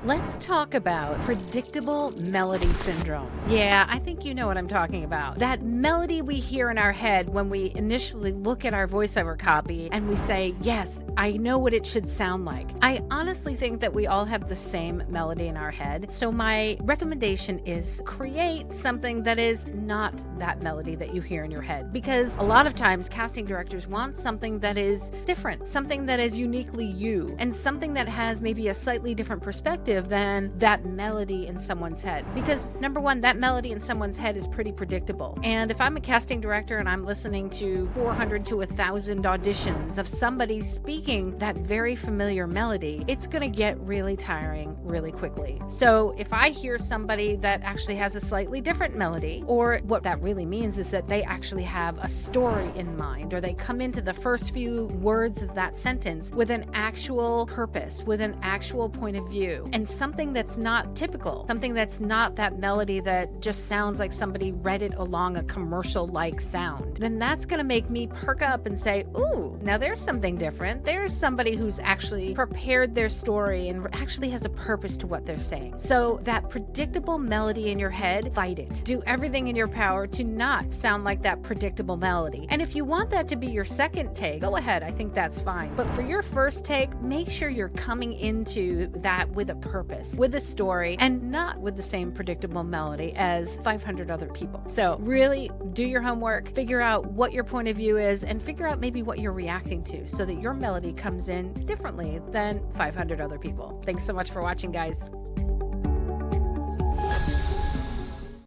Let's talk about predictable melody syndrome. Yeah, I think you know what I'm talking about. That melody we hear in our head when we initially look at our voiceover copy and we say, yes, I know what it should sound like. I honestly think that we all have the same melody in our head. So my recommendation is create something that is not that melody that you hear in your head. Because a lot of times casting directors want something that is different, something that is uniquely you, and something that has maybe a slightly different perspective than that melody in someone's head. Because number one, that melody in someone's head is pretty predictable. And if I'm a casting director and I'm listening to 400 to 1,000 auditions of somebody speaking that very familiar melody, it's going to get really tiring really quickly. So if I hear somebody that actually has a slightly different melody, or what that really means is that they actually have a story in mind, or they come into the first few words of that sentence with an actual purpose, with an actual point of view, and something that's not typical, something that's not that melody that just sounds like somebody read it along a commercial-like sound, then that's going to make me perk up and say, ooh, now there's something different. There's somebody who's actually prepared their story and actually has a purpose to what they're saying. So that predictable melody in your head, fight it. Do everything in your power to not sound like that predictable melody. And if you want that to be your second take, go ahead. I think that's fine. But for your first take, make sure you're coming into that with a purpose, with a story, and not with the same predictable melody as 500 other people. So really do your homework, figure out what your point of view is, and figure out maybe what you're reacting to so that your melody comes in differently than 500 other people. Thanks so much for watching, guys.